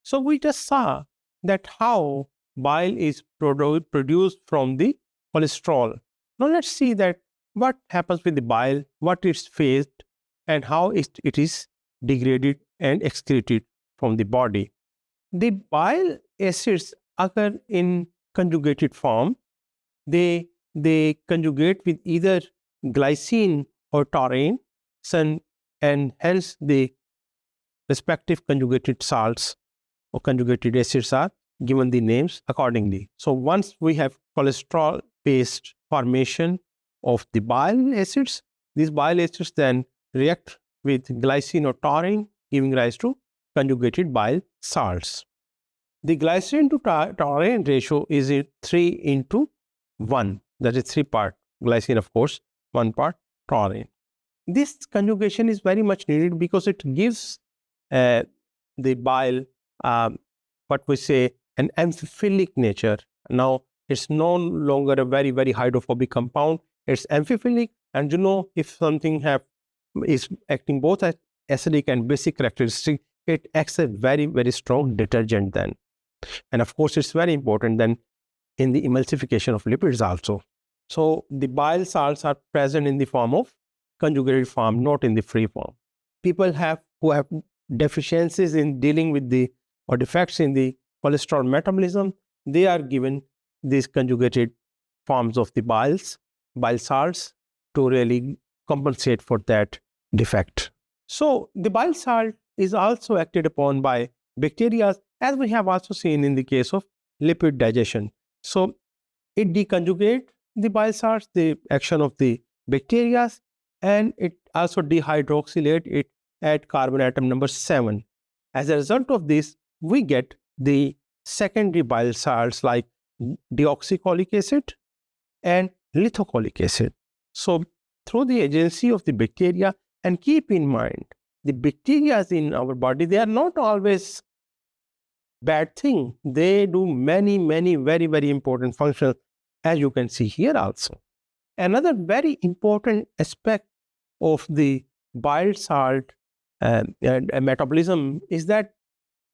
So we just saw that how bile is produced from the cholesterol. Now let's see that what happens with the bile, what it's phased, and how it is degraded and excreted from the body. The bile acids occur in conjugated form. They conjugate with either glycine or taurine, and hence the respective conjugated salts or conjugated acids are given the names accordingly. So once we have cholesterol-based formation of the bile acids, these bile acids then react with glycine or taurine, giving rise to conjugated bile salts. The glycine to taurine ratio is 3:1. That is 3 part glycine, of course, 1 part taurine. This conjugation is very much needed because it gives the bile what we say an amphiphilic nature. Now it's no longer a very, very hydrophobic compound. It's amphiphilic, and if something is acting both as acidic and basic characteristic, it acts a very, very strong detergent then. And of course, it's very important then in the emulsification of lipids also. So the bile salts are present in the form of conjugated form, not in the free form. People who have deficiencies in dealing with or defects in the cholesterol metabolism, they are given these conjugated forms of the bile salts to really compensate for that defect. So the bile salt is also acted upon by bacteria, as we have also seen in the case of lipid digestion. So it deconjugates the bile salts, the action of the bacteria, and it also dehydroxylate it at carbon atom number 7. As a result of this, we get the secondary bile salts like deoxycholic acid and lithocholic acid. So through the agency of the bacteria, and keep in mind, the bacteria in our body, they are not always bad thing. They do many, many very, very important functions, as you can see here also. Another very important aspect of the bile salt metabolism is that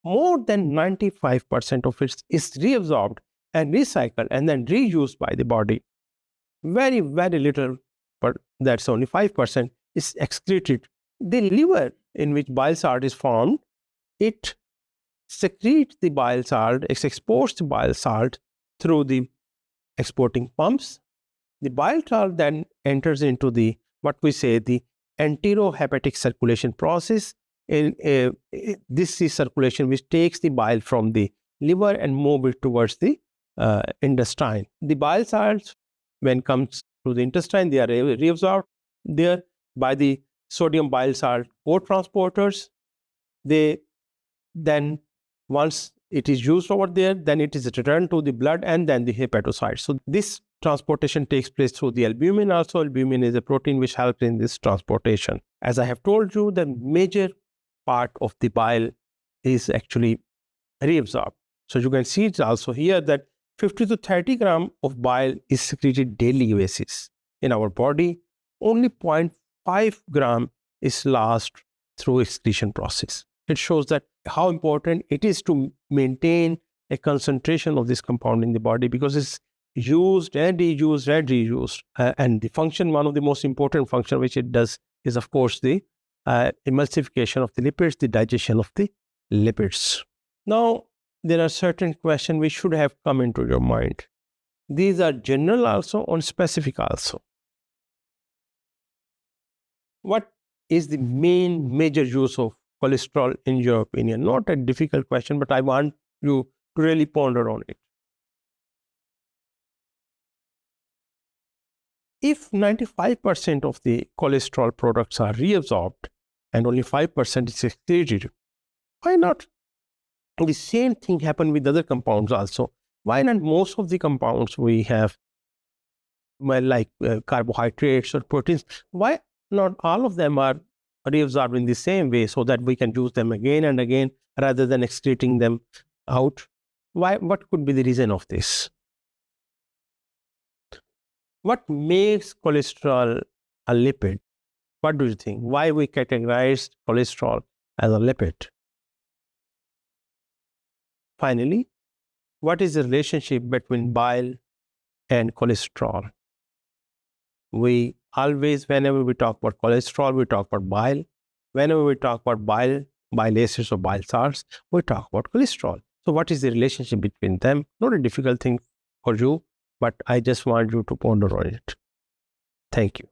more than 95% of it is reabsorbed and recycled and then reused by the body. Very, very little, but that's only 5%, is excreted. The liver in which bile salt is formed, it secretes the bile salt, it exports the bile salt through the exporting pumps. The bile salt then enters into the enterohepatic circulation process. This is circulation which takes the bile from the liver and moves it towards the intestine. The bile salts, when comes to the intestine, they are reabsorbed there by the sodium bile salt co-transporters. They then, once it is used over there, then it is returned to the blood and then the hepatocytes. So this transportation takes place through the albumin also. Albumin is a protein which helps in this transportation. As I have told you, the major part of the bile is actually reabsorbed. So you can see it also here that 50 to 30 grams of bile is secreted daily basis in our body. Only 0.5 gram is lost through excretion process. It shows that how important it is to maintain a concentration of this compound in the body, because it's used and reused and reused. And the function, one of the most important function which it does is, of course, the emulsification of the lipids, the digestion of the lipids. Now, there are certain questions which should have come into your mind. These are general also and specific also. What is the major use of cholesterol in your opinion? Not a difficult question, but I want you to really ponder on it. If 95% of the cholesterol products are reabsorbed and only 5% is excreted, why not the same thing happen with other compounds also? Why not most of the compounds we have, like carbohydrates or proteins, why not all of them are reabsorbed in the same way so that we can use them again and again rather than excreting them out? What could be the reason of this? What makes cholesterol a lipid? What do you think? Why we categorize cholesterol as a lipid? Finally, what is the relationship between bile and cholesterol? We always, whenever we talk about cholesterol, we talk about bile. Whenever we talk about bile acids or bile salts, we talk about cholesterol. So what is the relationship between them? Not a difficult thing for you, but I just want you to ponder on it. Thank you.